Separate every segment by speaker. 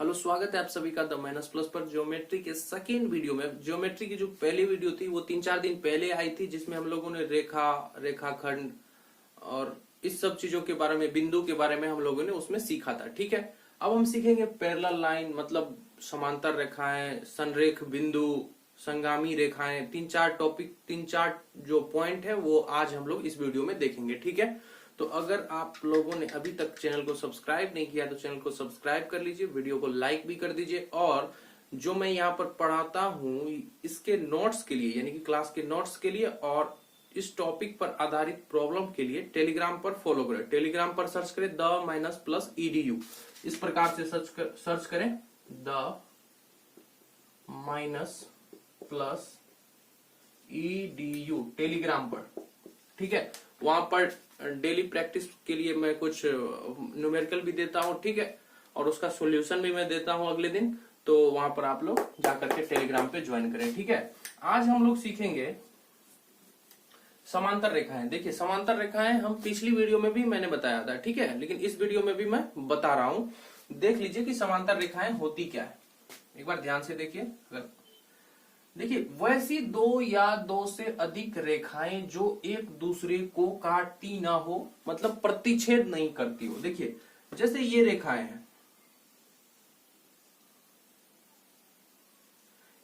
Speaker 1: Hello, स्वागत है आप सभी का द माइनस प्लस पर। ज्योमेट्री के सेकेंड वीडियो में, ज्योमेट्री की जो पहली वीडियो थी वो 3-4 दिन पहले आई थी, जिसमें हम लोगों ने रेखाखंड और इस सब चीजों के बारे में, बिंदु के बारे में हम लोगों ने उसमें सीखा था। ठीक है, अब हम सीखेंगे पैरेलल लाइन, मतलब समांतर रेखाएं, संरेख बिंदु, संगामी रेखाएं। 3-4 टॉपिक, 3-4 जो पॉइंट है वो आज हम लोग इस वीडियो में देखेंगे। ठीक है, तो अगर आप लोगों ने अभी तक चैनल को सब्सक्राइब नहीं किया तो चैनल को सब्सक्राइब कर लीजिए, वीडियो को लाइक भी कर दीजिए। और जो मैं यहाँ पर पढ़ाता हूँ इसके नोट्स के लिए, यानी कि क्लास के नोट्स के लिए और इस टॉपिक पर आधारित प्रॉब्लम के लिए टेलीग्राम पर फॉलो करें। टेलीग्राम पर सर्च करें द माइनस प्लस EDU, इस प्रकार से सर्च करें the minus plus EDU Telegram पर। ठीक है, वहां पर डेली प्रैक्टिस के लिए मैं कुछ न्यूमेरिकल भी देता हूं। ठीक है, और उसका सॉल्यूशन भी मैं देता हूं अगले दिन, तो वहां पर आप लोग जाकर के टेलीग्राम पे ज्वाइन करें। ठीक है, आज हम लोग सीखेंगे समांतर रेखाएं। देखिए, समांतर रेखाएं हम पिछली वीडियो में भी मैंने बताया था। ठीक है, लेकिन इस वीडियो में भी मैं बता रहा हूं। देख लीजिए कि समांतर रेखाएं होती क्या है, एक बार ध्यान से देखिए। देखिए, वैसी दो या दो से अधिक रेखाएं जो एक दूसरे को काटती ना हो, मतलब प्रतिच्छेद नहीं करती हो। देखिए, जैसे ये रेखाएं हैं,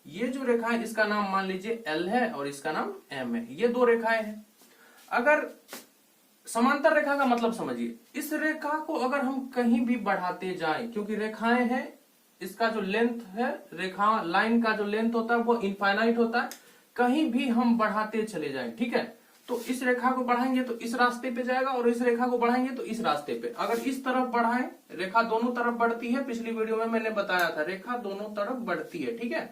Speaker 1: ये जो रेखाएं, इसका नाम मान लीजिए L है और इसका नाम M है। ये दो रेखाएं हैं। अगर समांतर रेखा का मतलब समझिए, इस रेखा को अगर हम कहीं भी बढ़ाते जाएं, क्योंकि रेखाएं हैं, इसका जो लेंथ है, रेखा लाइन का जो लेंथ होता है वो इनफाइनाइट होता है, कहीं भी हम बढ़ाते चले जाएं। ठीक है, तो इस रेखा को बढ़ाएंगे तो इस रास्ते पे जाएगा और इस रेखा को बढ़ाएंगे तो इस रास्ते पे। अगर इस तरफ बढ़ाएं, रेखा दोनों तरफ बढ़ती है, पिछली वीडियो में मैंने बताया था रेखा दोनों तरफ बढ़ती है। ठीक है,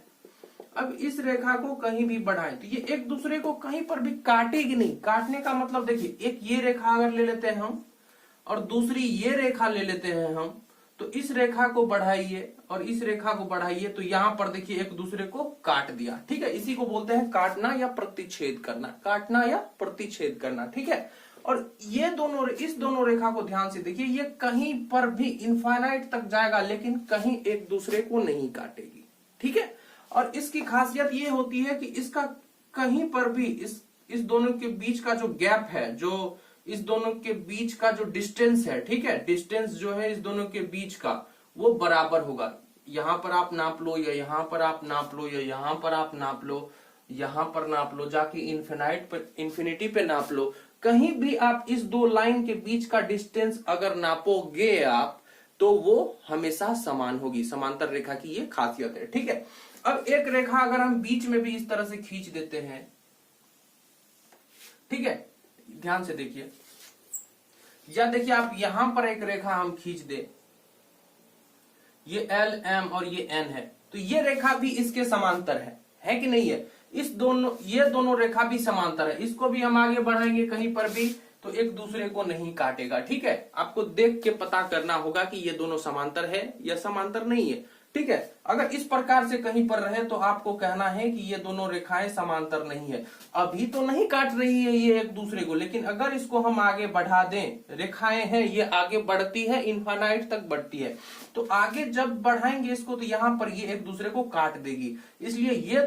Speaker 1: अब इस रेखा को कहीं भी बढ़ाएं तो ये एक दूसरे को कहीं पर भी काटेगी नहीं। काटने का मतलब देखिए, एक ये रेखा अगर ले लेते हैं हम और दूसरी ये रेखा ले लेते हैं हम, तो इस रेखा को बढ़ाइए और इस रेखा को बढ़ाइए तो यहां पर देखिए एक दूसरे को काट दिया। ठीक है, इसी को बोलते हैं काटना या प्रतिच्छेद करना, काटना या प्रतिच्छेद करना। ठीक है, और ये दोनों, इस दोनों रेखा को ध्यान से देखिए, ये कहीं पर भी इनफाइनाइट तक जाएगा लेकिन कहीं एक दूसरे को नहीं काटेगी। ठीक है, और इसकी खासियत ये होती है कि इसका कहीं पर भी इस दोनों के बीच का जो गैप है, जो इस दोनों के बीच का जो डिस्टेंस है, ठीक है, डिस्टेंस जो है इस दोनों के बीच का वो बराबर होगा। यहां पर आप नाप लो या यहां पर आप नाप लो या यहां पर आप नाप लो, यहां पर नाप लो, जाके इंफिनिटी पे नाप लो, कहीं भी आप इस दो लाइन के बीच का डिस्टेंस अगर नापोगे आप तो वो हमेशा समान होगी। समांतर रेखा की ये खासियत है। ठीक है, अब एक रेखा अगर हम बीच में भी इस तरह से खींच देते हैं, ठीक है, ध्यान से देखिए, या देखिए आप यहां पर एक रेखा हम खींच दे, ये L M और ये N है, तो ये रेखा भी इसके समांतर है कि नहीं है? ये दोनों रेखा भी समांतर है। इसको भी हम आगे बढ़ाएंगे कहीं पर भी तो एक दूसरे को नहीं काटेगा। ठीक है, आपको देख के पता करना होगा कि ये दोनों समांतर है या समांतर नहीं है। ठीक है, अगर इस प्रकार से कहीं पर रहे तो आपको कहना है कि ये दोनों रेखाएं समांतर नहीं है। अभी तो नहीं काट रही है ये एक दूसरे को, लेकिन अगर इसको हम आगे बढ़ा दें, रेखाएं हैं ये आगे बढ़ती है, इनफाइनाइट तक बढ़ती है, तो आगे जब बढ़ाएंगे इसको तो यहां पर ये एक दूसरे को काट देगी। इसलिए ये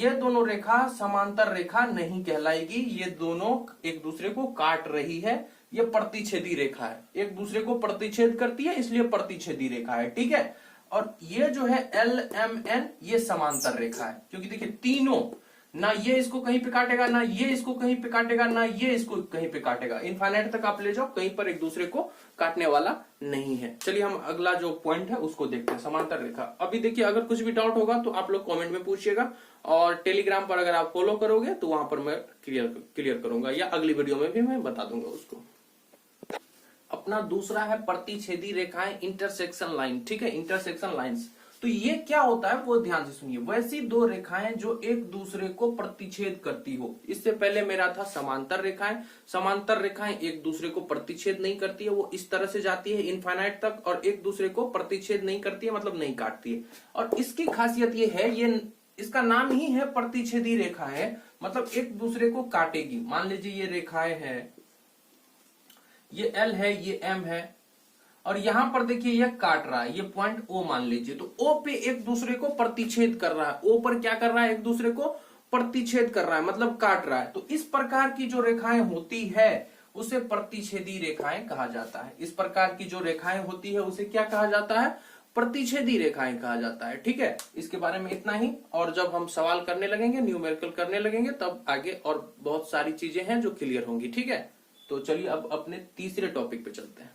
Speaker 1: दोनों रेखा समांतर रेखा नहीं कहलाएगी। ये दोनों एक दूसरे को काट रही है, ये प्रतिच्छेदी रेखा है, एक दूसरे को प्रतिच्छेद करती है, इसलिए प्रतिच्छेदी रेखा है। ठीक है, और ये जो है L M N ये समांतर रेखा है, क्योंकि देखिए तीनों, ना ये इसको कहीं पे काटेगा, ना ये इसको कहीं पे काटेगा, ना ये इसको कहीं पे काटेगा। इनफाइनाइट तक आप ले जाओ, कहीं पर एक दूसरे को काटने वाला नहीं है। चलिए हम अगला जो पॉइंट है उसको देखते हैं, समांतर रेखा। अभी देखिए, अगर कुछ भी डाउट होगा तो आप लोग कमेंट में पूछिएगा, और टेलीग्राम पर अगर आप फॉलो करोगे तो वहां पर मैं क्लियर करूंगा, या अगली वीडियो में भी मैं बता दूंगा उसको। अपना दूसरा है प्रतिच्छेदी रेखाएं, इंटरसेक्शन लाइन। ठीक है, इंटरसेक्शन लाइंस, तो ये क्या होता है वो ध्यान से सुनिए। वैसी दो रेखाएं जो एक दूसरे को प्रतिच्छेद करती हो। इससे पहले मेरा था समांतर रेखाएं। समांतर रेखाएं एक दूसरे को प्रतिच्छेद नहीं करती है, वो इस तरह से जाती है इनफाइनाइट तक और एक दूसरे को प्रतिच्छेद नहीं करती है, मतलब नहीं काटती है। और इसकी खासियत ये है, ये इसका नाम ही है प्रतिच्छेदी रेखा है, मतलब एक दूसरे को काटेगी। मान लीजिए ये रेखाएं हैं, ये L है, ये M है, और यहां पर देखिए यह काट रहा है, ये पॉइंट ओ मान लीजिए, तो ओ पे एक दूसरे को प्रतिच्छेद कर रहा है, ओ पर क्या कर रहा है, एक दूसरे को प्रतिच्छेद कर रहा है, मतलब काट रहा है। तो इस प्रकार की जो रेखाएं होती है उसे प्रतिच्छेदी रेखाएं कहा जाता है। इस प्रकार की जो रेखाएं होती है उसे क्या कहा जाता है, प्रतिच्छेदी रेखाएं कहा जाता है। ठीक है, इसके बारे में इतना ही। और जब हम सवाल करने लगेंगे, न्यूमेरिकल करने लगेंगे, तब आगे और बहुत सारी चीजें हैं जो क्लियर होंगी। ठीक है, तो चलिए अब अपने तीसरे टॉपिक पे चलते हैं।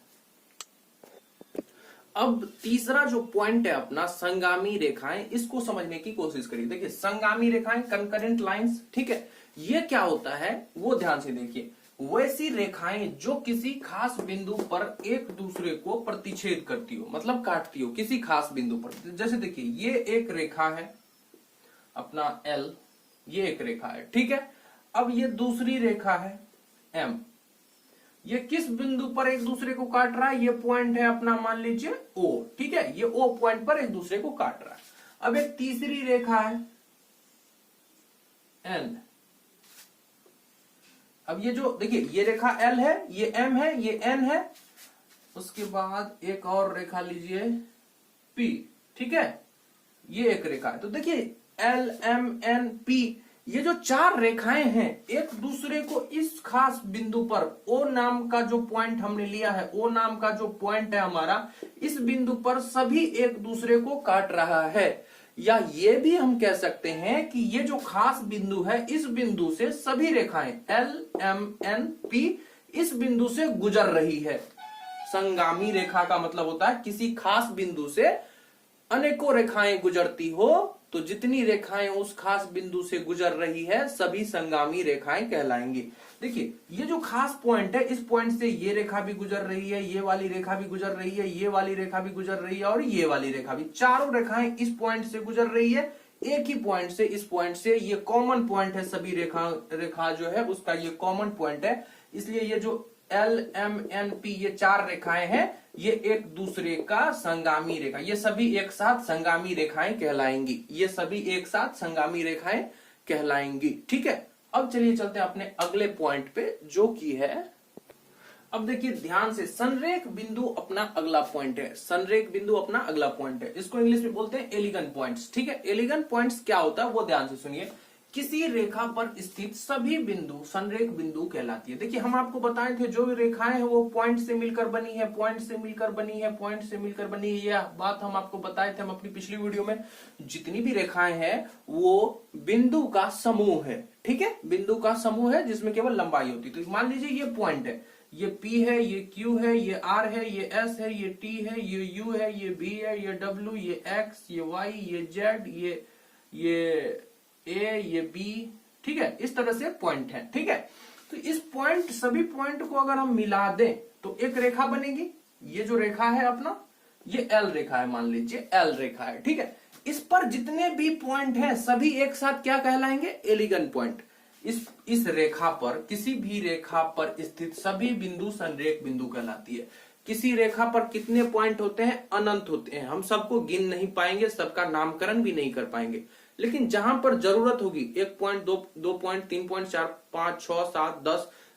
Speaker 1: अब तीसरा जो पॉइंट है अपना, संगामी रेखाएं, इसको समझने की कोशिश करिए। देखिए संगामी रेखाएं, कंकरेंट लाइंस, ठीक है, ये क्या होता है वो ध्यान से देखिए। वैसी रेखाएं जो किसी खास बिंदु पर एक दूसरे को प्रतिच्छेद करती हो, मतलब काटती हो किसी खास बिंदु पर। जैसे देखिए ये एक रेखा है अपना एल, ये एक रेखा है, ठीक है। अब ये दूसरी रेखा है एम, ये किस बिंदु पर एक दूसरे को काट रहा है, ये पॉइंट है अपना मान लीजिए ओ, ठीक है, ये ओ पॉइंट पर एक दूसरे को काट रहा है। अब एक तीसरी रेखा है एन। अब ये जो देखिए ये रेखा एल है, ये एम है, ये एन है, उसके बाद एक और रेखा लीजिए पी, ठीक है, ये एक रेखा है। तो देखिए एल एम एन पी, ये जो चार रेखाएं हैं एक दूसरे को इस खास बिंदु पर, ओ नाम का जो पॉइंट हमने लिया है, ओ नाम का जो पॉइंट है हमारा, इस बिंदु पर सभी एक दूसरे को काट रहा है। या ये भी हम कह सकते हैं कि ये जो खास बिंदु है, इस बिंदु से सभी रेखाएं एल एम एन पी इस बिंदु से गुजर रही है। संगामी रेखा का मतलब होता है किसी खास बिंदु से अनेकों रेखाएं गुजरती हो, तो जितनी रेखाएं उस खास बिंदु से गुजर रही है सभी संगामी रेखाएं कहलाएंगी। देखिए ये जो खास पॉइंट है, इस पॉइंट से ये रेखा भी गुजर रही है, ये वाली रेखा भी गुजर रही है, ये वाली रेखा भी गुजर रही है, और ये वाली रेखा भी, चारों रेखाएं इस पॉइंट से गुजर रही है, एक ही पॉइंट से, इस पॉइंट से। ये कॉमन पॉइंट है, सभी रेखा जो है उसका ये कॉमन पॉइंट है, इसलिए ये जो एल एम एन पी ये चार रेखाएं हैं, ये एक दूसरे का संगामी रेखा, ये सभी एक साथ संगामी रेखाएं कहलाएंगी, ये सभी एक साथ संगामी रेखाएं कहलाएंगी। ठीक है, अब चलिए चलते हैं अपने अगले पॉइंट पे, जो कि है, अब देखिए ध्यान से, संरेख बिंदु अपना अगला पॉइंट है। संरेख बिंदु अपना अगला पॉइंट है, इसको इंग्लिश में बोलते हैं एलिगन पॉइंट्स। ठीक है, एलिगन पॉइंट्स क्या होता है वो ध्यान से सुनिए। किसी रेखा पर स्थित सभी बिंदु संरेख बिंदु कहलाती है। देखिए हम आपको बताए थे जो रेखाएं हैं वो पॉइंट से मिलकर बनी है, पॉइंट से मिलकर बनी है, पॉइंट से मिलकर बनी है, यह बात हम आपको बताए थे हम अपनी पिछली वीडियो में। जितनी भी रेखाएं हैं वो बिंदु का समूह है, ठीक है, बिंदु का समूह है जिसमें केवल लंबाई होती है। तो मान लीजिए ये पॉइंट है, ये P है, ये Q है, ये R है, ये S है, ये T है, ये U है, ये B है, ये W, ये X, ये Y, ये Z, ये A, ये B, ठीक है, इस तरह से पॉइंट है। ठीक है, तो इस पॉइंट, सभी पॉइंट को अगर हम मिला दें तो एक रेखा बनेगी। ये जो रेखा है अपना, ये L रेखा है, मान लीजिए L रेखा है, ठीक है। इस पर जितने भी पॉइंट हैं सभी एक साथ क्या कहलाएंगे, एलिगन पॉइंट। इस रेखा पर, किसी भी रेखा पर स्थित सभी बिंदु संरेख बिंदु कहलाती है। किसी रेखा पर कितने पॉइंट होते हैं, अनंत होते हैं, हम सबको गिन नहीं पाएंगे, सबका नामकरण भी नहीं कर पाएंगे, लेकिन जहां पर जरूरत होगी, 1 पॉइंट, 2 पॉइंट, 3 पॉइंट, 4, 5, 6, 7,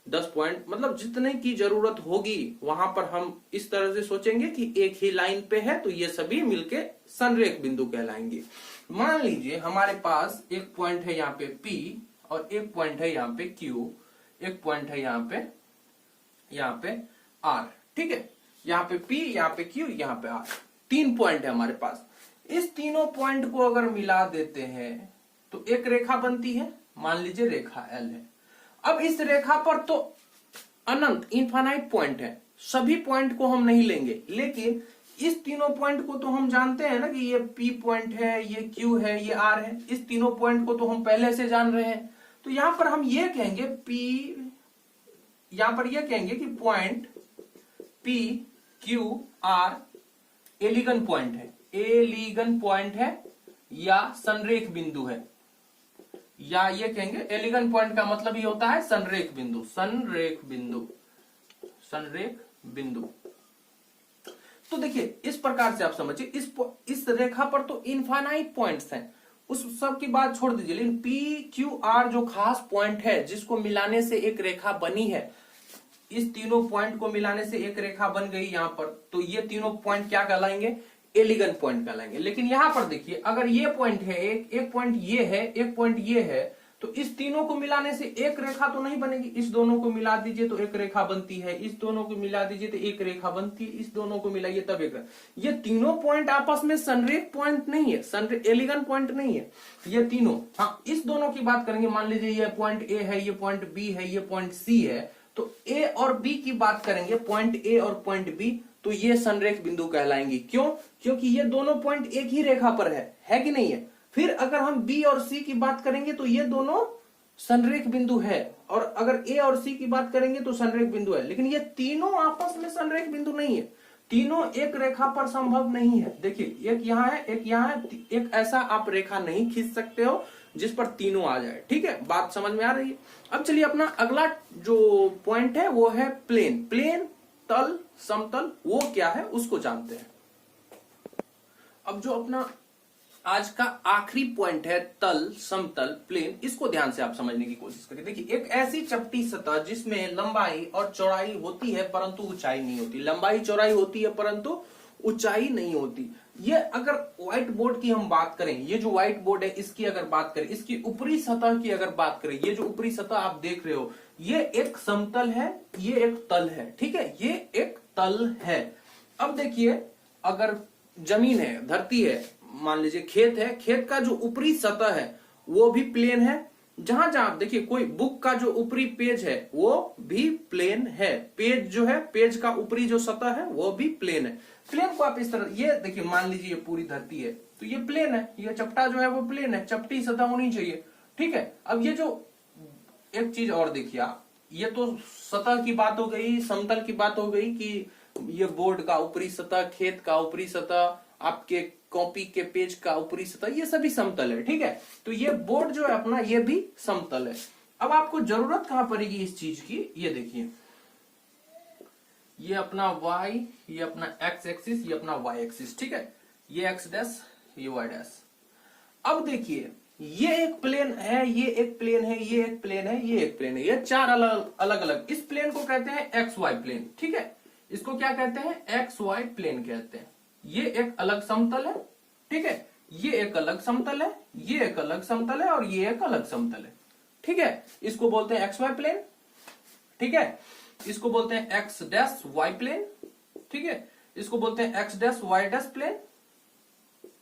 Speaker 1: 10 पॉइंट, मतलब जितने की जरूरत होगी वहां पर हम इस तरह से सोचेंगे कि एक ही लाइन पे है, तो ये सभी मिलके संरेख बिंदु कहलाएंगे। मान लीजिए हमारे पास एक पॉइंट है यहाँ पे P, और एक पॉइंट है यहाँ पे Q, एक पॉइंट है यहाँ पे R, ठीक है, यहाँ पे P, यहाँ पे Q, यहाँ पे R, 3 पॉइंट है हमारे पास। इस तीनों पॉइंट को अगर मिला देते हैं तो एक रेखा बनती है, मान लीजिए रेखा L है। अब इस रेखा पर तो अनंत, इनफाइनाइट पॉइंट है, सभी पॉइंट को हम नहीं लेंगे, लेकिन इस तीनों पॉइंट को तो हम जानते हैं ना कि ये P पॉइंट है, ये Q है, ये R है, इस तीनों पॉइंट को तो हम पहले से जान रहे हैं। तो यहां पर हम ये कहेंगे P, यहां पर ये कहेंगे कि पॉइंट P Q R एलिगन पॉइंट है, एलिगन पॉइंट है या संरेख बिंदु है, या ये कहेंगे एलिगन पॉइंट का मतलब ही होता है संरेख बिंदु, संरेख बिंदु, संरेख बिंदु। तो देखिए इस प्रकार से आप समझिए, इस रेखा पर तो इनफाइनाइट पॉइंट्स हैं, उस सब की बात छोड़ दीजिए, लेकिन P Q R जो खास पॉइंट है जिसको मिलाने से एक रेखा बनी है, इस तीनों पॉइंट को मिलाने से एक रेखा बन गई यहां पर, तो ये तीनों पॉइंट क्या कहलाएंगे, एलिगन पॉइंट कहलाएंगे। लेकिन यहां पर देखिए अगर ये पॉइंट है, एक पॉइंट ये है, एक पॉइंट ये है, तो इस तीनों को मिलाने से एक रेखा तो नहीं बनेगी। इस दोनों को मिला दीजिए तो एक रेखा बनती है, इस दोनों को मिला दीजिए तो एक रेखा बनती है, इस दोनों को मिलाइए तब एक रेखा। ये तीनों पॉइंट आपस में संरेख पॉइंट नहीं है, एलिगन पॉइंट नहीं है ये तीनों। हाँ, इस दोनों की बात करेंगे, मान लीजिए ये पॉइंट ए है, ये पॉइंट बी है, ये पॉइंट सी है, तो ए और बी की बात करेंगे, पॉइंट ए और पॉइंट बी, तो ये संरेख बिंदु कहलाएंगी। क्यों? क्योंकि ये दोनों पॉइंट एक ही रेखा पर है कि नहीं है। फिर अगर हम बी और सी की बात करेंगे तो ये दोनों संरेख बिंदु है, और अगर ए और सी की बात करेंगे तो संरेख बिंदु है। लेकिन ये तीनों आपस में संरेख बिंदु नहीं है, तीनों एक रेखा पर संभव नहीं है। देखिए एक यहाँ है, एक यहाँ है, एक ऐसा आप रेखा नहीं खींच सकते हो जिस पर तीनों आ जाए। ठीक है, बात समझ में आ रही है। अब चलिए अपना अगला जो पॉइंट है वो है प्लेन। प्लेन तल, समतल, वो क्या है उसको जानते हैं। अब जो अपना आज का आखिरी पॉइंट है तल, समतल, प्लेन, इसको ध्यान से आप समझने की कोशिश करिए। देखिए एक ऐसी चपटी सतह जिसमें लंबाई और चौड़ाई होती है परंतु ऊंचाई नहीं होती, लंबाई चौड़ाई होती है परंतु ऊंचाई नहीं होती। ये अगर व्हाइट बोर्ड की हम बात करें, ये जो व्हाइट बोर्ड है इसकी अगर बात करें, इसकी ऊपरी सतह की अगर बात करें, ये जो ऊपरी सतह आप देख रहे हो ये एक समतल है, ये एक तल है। ठीक है, ये एक तल है। अब देखिए अगर जमीन है, धरती है, मान लीजिए खेत है, खेत का जो ऊपरी सतह है वो भी प्लेन है। जहां जहां आप देखिए कोई बुक का जो ऊपरी पेज है वो भी प्लेन है, पेज जो है, पेज का ऊपरी जो सतह है वो भी प्लेन है। प्लेन को आप इस तरह, ये देखिए मान लीजिए ये पूरी धरती है तो ये प्लेन है, ये चपटा जो है वो प्लेन है, चपटी सतह होनी चाहिए। ठीक है, अब ये जो एक चीज और देखिए आप, ये तो सतह की बात हो गई, समतल की बात हो गई कि ये बोर्ड का ऊपरी सतह, खेत का ऊपरी सतह, आपके कॉपी के पेज का ऊपरी सतह, ये सभी समतल है। ठीक है, तो ये बोर्ड जो है अपना ये भी समतल है। अब आपको जरूरत कहां पड़ेगी इस चीज की, ये देखिए ये अपना y, ये अपना x एक्सिस, ये अपना y एक्सिस। ठीक है, ये x डैश, ये y डैश। अब देखिए ये एक प्लेन है, ये एक प्लेन है, ये एक प्लेन है, ये एक प्लेन है, ये चार अलग अलग। इस प्लेन को कहते हैं XY प्लेन। ठीक है, इसको क्या कहते हैं, XY प्लेन कहते हैं। ये एक अलग समतल है। ठीक है, ये एक अलग समतल है, ये एक अलग समतल है, और ये एक अलग समतल है। ठीक है, इसको बोलते हैं XY प्लेन। ठीक है, इसको बोलते हैं X डैश Y प्लेन। ठीक है, इसको बोलते हैं X dash Y dash plane.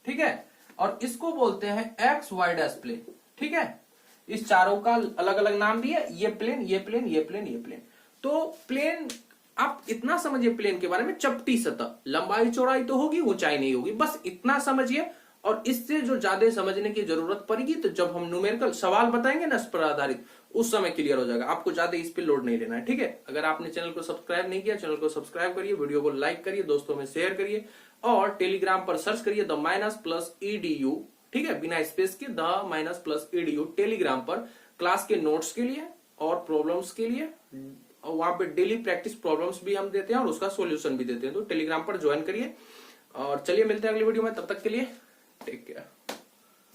Speaker 1: ठीक है, और इसको बोलते हैं X Y डैश प्लेन। ठीक है, इस चारों का अलग अलग नाम भी है, ये प्लेन, ये प्लेन, ये प्लेन, ये प्लेन। तो प्लेन आप इतना समझिए प्लेन के बारे में, चपटी सतह, लंबाई चौड़ाई तो होगी, ऊंचाई नहीं होगी, बस इतना समझिए। और इससे जो ज्यादा समझने की जरूरत पड़ेगी तो जब हम न्यूमेरिकल सवाल बताएंगे ना इस पर आधारित, उस समय क्लियर हो जाएगा। आपको ज्यादा इस पे लोड नहीं लेना है। ठीक है, अगर आपने चैनल को सब्सक्राइब नहीं किया, चैनल को सब्सक्राइब करिए, वीडियो को लाइक करिए, दोस्तों में शेयर करिए, और टेलीग्राम पर सर्च करिए द-edu। ठीक है, बिना स्पेस के द-edu टेलीग्राम पर क्लास के नोट्स के लिए और प्रॉब्लम्स के लिए, और वहां पे डेली प्रैक्टिस प्रॉब्लम्स भी हम देते हैं और उसका सॉल्यूशन भी देते हैं। तो टेलीग्राम पर ज्वाइन करिए, और चलिए मिलते हैं अगली वीडियो में, तब तक के लिए टेक केयर।